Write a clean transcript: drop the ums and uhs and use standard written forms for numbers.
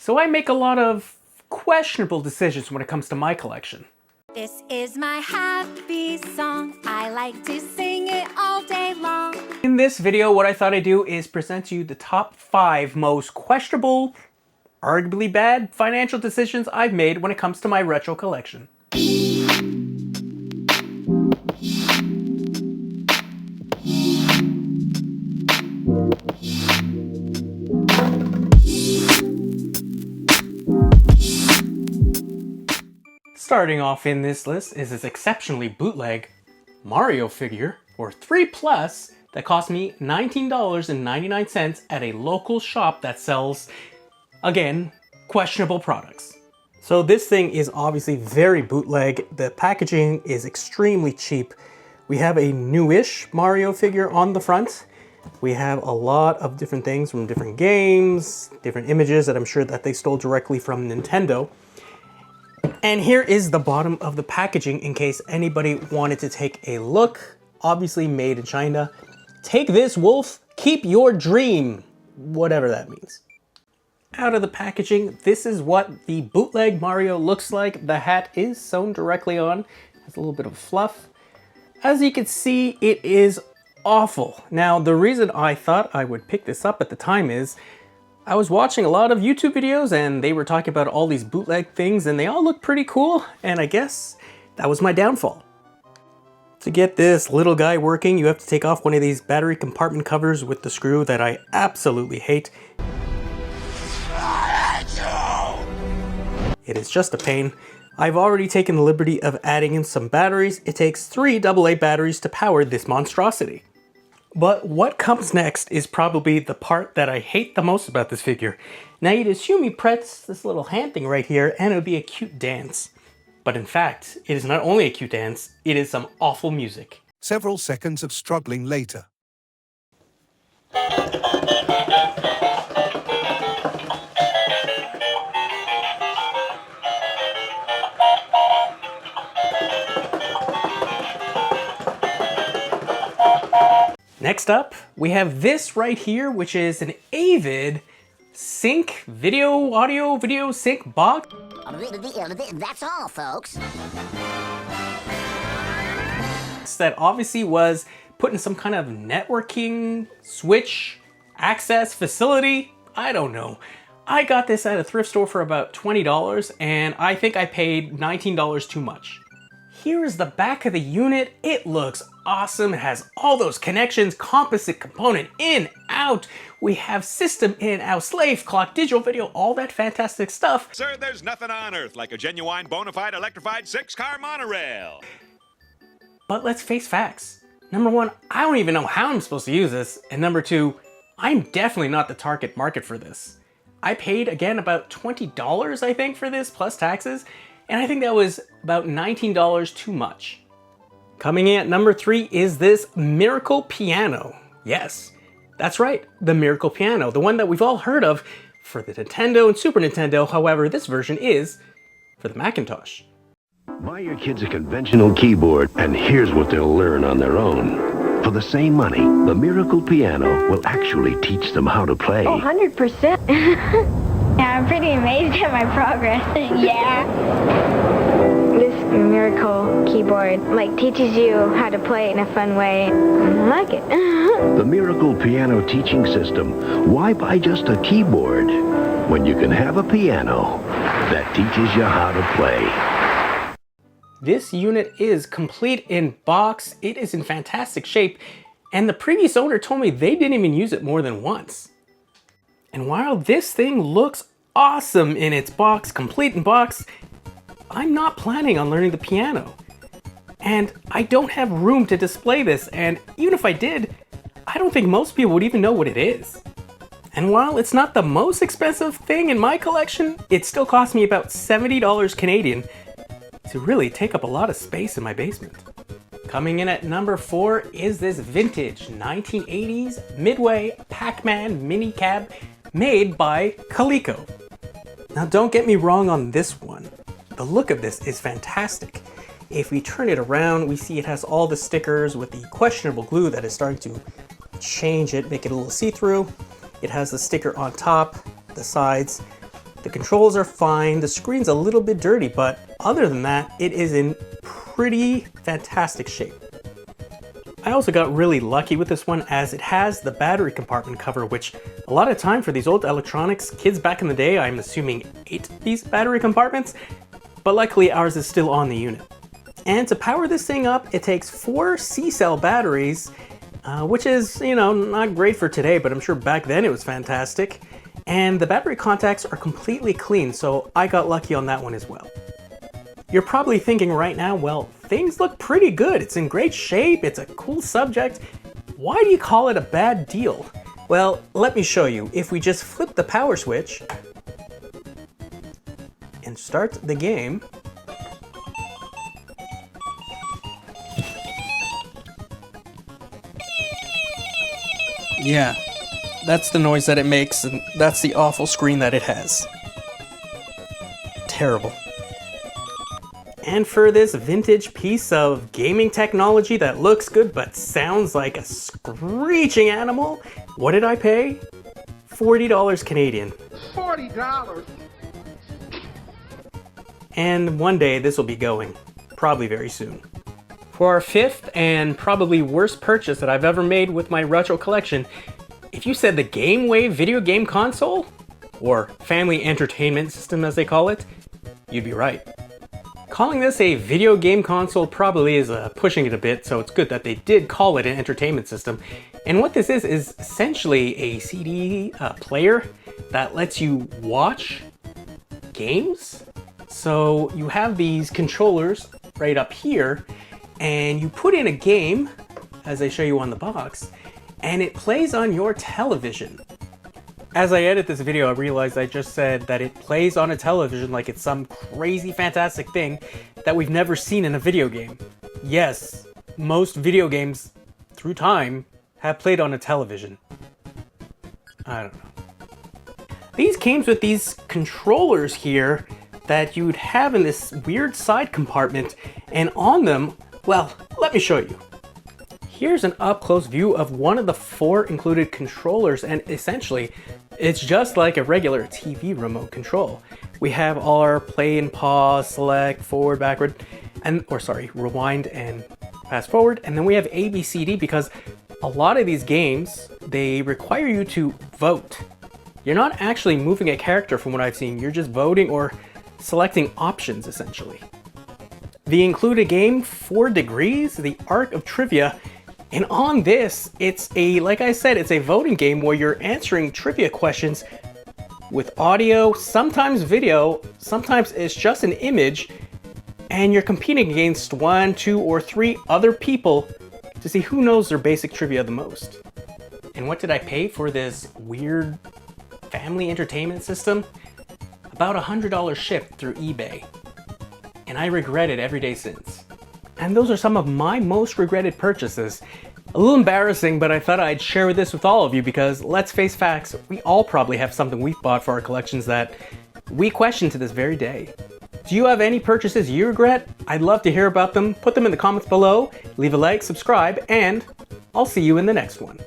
So I make a lot of questionable decisions when it comes to my collection. This is my happy song. I like to sing it all day long. In this video, what I thought I'd do is present to you the top 5 most questionable, arguably bad financial decisions I've made when it comes to my retro collection. Starting off in this list is this exceptionally bootleg Mario figure for 3+ that cost me $19.99 at a local shop that sells, again, questionable products. So this thing is obviously very bootleg. The packaging is extremely cheap. We have a newish Mario figure on the front. We have a lot of different things from different games, different images that I'm sure that they stole directly from Nintendo. And here is the bottom of the packaging in case anybody wanted to take a look. Obviously made in China. Take this, wolf, keep your dream. Whatever that means. Out of the packaging, this is what the bootleg Mario looks like. The hat is sewn directly on. Has a little bit of fluff. As you can see, it is awful. Now, the reason I thought I would pick this up at the time is I was watching a lot of YouTube videos and they were talking about all these bootleg things and they all look pretty cool, and I guess that was my downfall. To get this little guy working, you have to take off one of these battery compartment covers with the screw that I absolutely hate. It is just a pain. I've already taken the liberty of adding in some batteries. It takes 3 AA batteries to power this monstrosity. But what comes next is probably the part that I hate the most about this figure. Now you'd assume he press this little hand thing right here and it would be a cute dance. But in fact, it is not only a cute dance, it is some awful music. Several seconds of struggling later. Next up, we have this right here, which is an Avid sync audio video sync box. That's all, folks. That obviously was put in some kind of networking switch access facility. I don't know. I got this at a thrift store for about $20 and I think I paid $19 too much. Here is the back of the unit. It looks awesome. It has all those connections, composite component in, out. We have system in, out, slave clock, digital video, all that fantastic stuff. Sir, there's nothing on earth like a genuine, bona fide, electrified 6-car monorail. But let's face facts. Number one, I don't even know how I'm supposed to use this. And number two, I'm definitely not the target market for this. I paid, again, about $20, I think, for this, plus taxes. And I think that was about $19 too much. Coming in at number 3 is this Miracle Piano. Yes, that's right, the Miracle Piano, the one that we've all heard of for the Nintendo and Super Nintendo. However, this version is for the Macintosh. Buy your kids a conventional keyboard, and here's what they'll learn on their own. For the same money, the Miracle Piano will actually teach them how to play. Oh, 100%. Yeah, I'm pretty amazed at my progress. Yeah. This Miracle keyboard, teaches you how to play in a fun way. I like it. The Miracle Piano teaching system. Why buy just a keyboard when you can have a piano that teaches you how to play? This unit is complete in box. It is in fantastic shape. And the previous owner told me they didn't even use it more than once. And while this thing looks awesome in its box, complete in box, I'm not planning on learning the piano. And I don't have room to display this, and even if I did, I don't think most people would even know what it is. And while it's not the most expensive thing in my collection, it still cost me about $70 Canadian to really take up a lot of space in my basement. Coming in at number 4 is this vintage 1980s Midway Pac-Man mini cab made by Coleco. Now don't get me wrong on this one. The look of this is fantastic. If we turn it around, we see it has all the stickers with the questionable glue that is starting to change it, make it a little see-through. It has the sticker on top, the sides. The controls are fine, the screen's a little bit dirty, but other than that, it is in pretty fantastic shape. I also got really lucky with this one as it has the battery compartment cover, which a lot of time for these old electronics, kids back in the day, I'm assuming ate these battery compartments, but luckily ours is still on the unit. And to power this thing up, it takes 4 C-cell batteries, which is, not great for today, but I'm sure back then it was fantastic. And the battery contacts are completely clean, so I got lucky on that one as well. You're probably thinking right now, well, things look pretty good. It's in great shape. It's a cool subject. Why do you call it a bad deal? Well, let me show you. If we just flip the power switch and start the game, yeah, that's the noise that it makes, and that's the awful screen that it has. Terrible. And for this vintage piece of gaming technology that looks good but sounds like a screeching animal, what did I pay? $40 Canadian. $40? And one day this will be going, probably very soon. For our 5th and probably worst purchase that I've ever made with my retro collection, if you said the Game Wave video game console, or family entertainment system as they call it, you'd be right. Calling this a video game console probably is pushing it a bit, so it's good that they did call it an entertainment system. And what this is essentially a CD player that lets you watch games. So you have these controllers right up here, and you put in a game, as I show you on the box, and it plays on your television. As I edit this video, I realized I just said that it plays on a television like it's some crazy fantastic thing that we've never seen in a video game. Yes, most video games through time have played on a television. I don't know. These came with these controllers here that you'd have in this weird side compartment, and on them, well, let me show you. Here's an up-close view of one of the 4 included controllers, and essentially, it's just like a regular TV remote control. We have our play and pause, select, forward, backward, rewind and fast forward, and then we have A, B, C, D because a lot of these games, they require you to vote. You're not actually moving a character from what I've seen, you're just voting or selecting options essentially. The included game, 4 Degrees, the Art of Trivia. And on this, like I said, it's a voting game where you're answering trivia questions with audio, sometimes video, sometimes it's just an image, and you're competing against 1, 2, or 3 other people to see who knows their basic trivia the most. And what did I pay for this weird family entertainment system? About $100 shipped through eBay. And I regret it every day since. And those are some of my most regretted purchases. A little embarrassing, but I thought I'd share this with all of you because let's face facts, we all probably have something we've bought for our collections that we question to this very day. Do you have any purchases you regret? I'd love to hear about them. Put them in the comments below, leave a like, subscribe, and I'll see you in the next one.